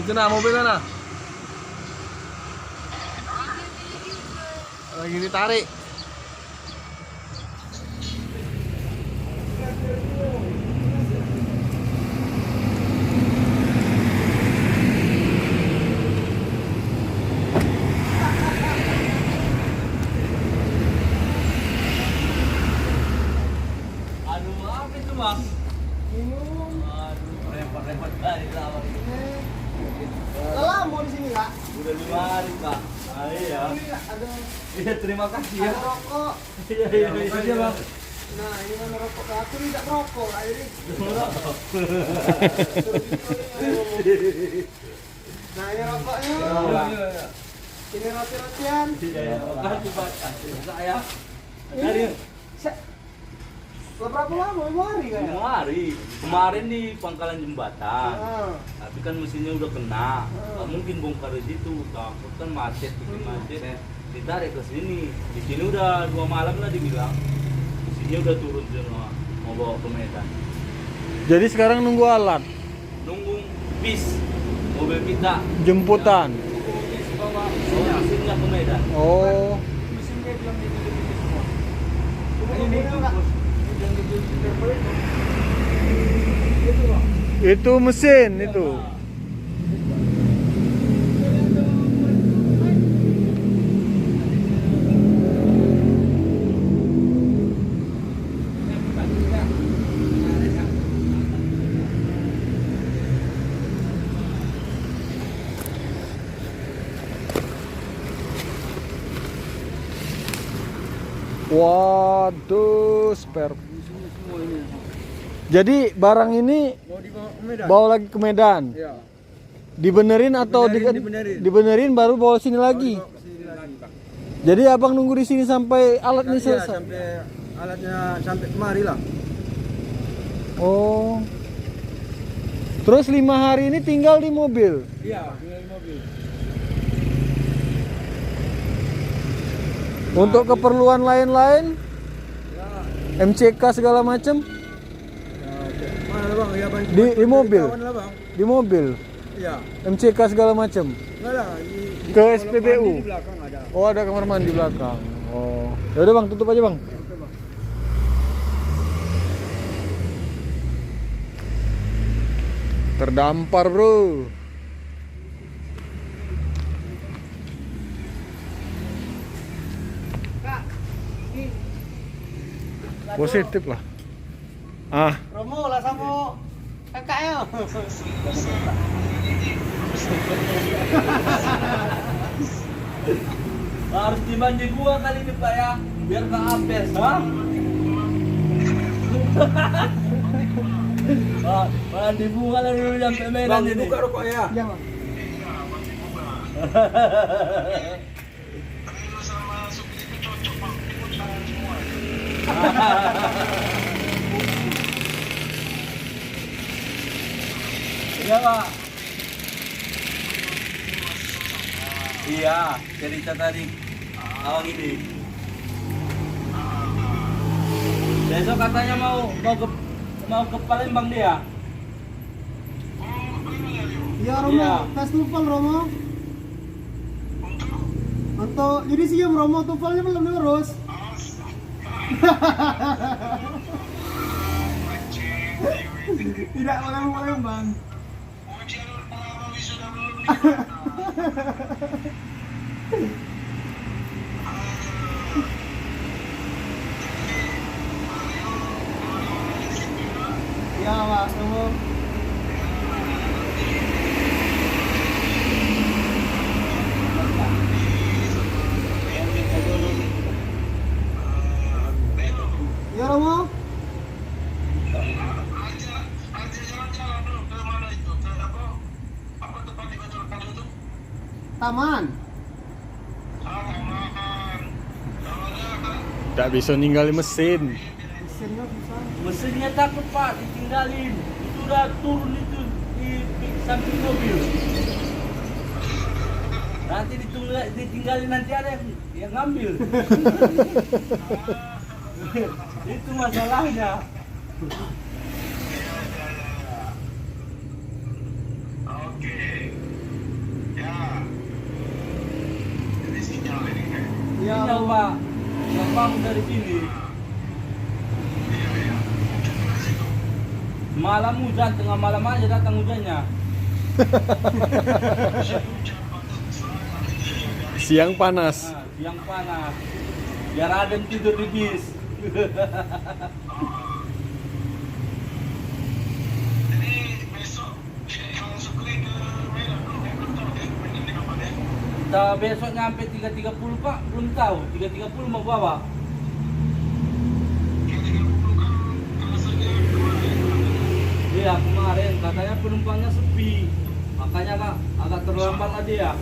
Itu nah mobilnya nah. Lagi ditarik. Aduh, apa itu bang? Aduh, repot-repot kali lah bang. Lama di sini kak. Udah 5 hari kak. Ah, iya. Iya, terima kasih ya. Ada rokok. Iya, iya, iya bang. Nah ini mana rokok kak? Aku tidak rokok kak ini. Nah ini rokoknya. Iya. Ini roti-rotian. Iya, makasih pak. Saya. Dari Berapa lama? 5 hari kak? 5 hari. Kemarin di pangkalan jembatan. Ah. Tapi kan mesinnya udah kena. Nggak mungkin bongkar di situ. Takut kan macet, bikin macet. Ditarik ke sini. Di sini udah 2 malam lah dibilang. Mesinnya udah turun semua. Mau bawa ke Medan. Jadi sekarang nunggu alat Nunggu bis mobil kita. jemputan. Bis bawa mesinnya ke Medan. Oh, Mesinnya belum ditutup semua. Ini bungkus. itu mesin itu. Waduh, spare. Jadi barang ini Mau dibawa ke Medan? bawa lagi ke Medan. Iya. Dibenerin atau Dibenerin. dibenerin baru bawa sini lagi. Bawa ke sini lagi. Jadi abang nunggu di sini sampai alat ini Iya, selesai. sampai alatnya sampai kemari lah. Oh. Terus 5 hari ini tinggal di mobil. Iya, tinggal di mobil. Untuk keperluan lain-lain, Ya, MCK segala macam ya, mana lah bang? Ya, bang. Di mobil? Kawan lah bang. di mobil. Iya. MCK segala macam. Enggak lah. Di Ke kolam SPBU? mandi di belakang ada. Oh, ada kamar mandi belakang. Oh. Ya udah Bang, tutup aja Bang. Oke, bang. Terdampar, Bro. Kak, ini Positif lah. Ah, Romo lah sama kakaknya. Harus dimandi gua kali ini pak ya, biar ke apes, ha? Mandi bunga lah dulu sampai Medan Bang, ini. dibuka rokoknya. Iya, bang. Iya pak. Iya, cerita tadi awang ini. Besok katanya mau ke Palembang dia. Iya, Romo. Iya. Tes TOEFL, Romo. Untuk jadi sih ya Romo, TOEFL-nya belum diurus. Tidak boleh bang. Ya pak, Romo. Ya Romo. Taman. tak bisa ninggalin mesin. Mesinnya susah. Mesinnya takut pak, ditinggalin. Itu udah turun itu di samping mobil. Nanti ditinggalin nanti ada yang ngambil. Itu masalahnya. Iya Pak, nggak bangun dari sini. Malam hujan, tengah malam aja datang hujannya. Siang panas. Nah, siang panas. Biar adem tidur di bis. Kita besok nyampe 3.30 Pak, belum tahu. 3.30 mau bawa. Iya kemarin katanya penumpangnya sepi, makanya Kak agak terlambat aja ya.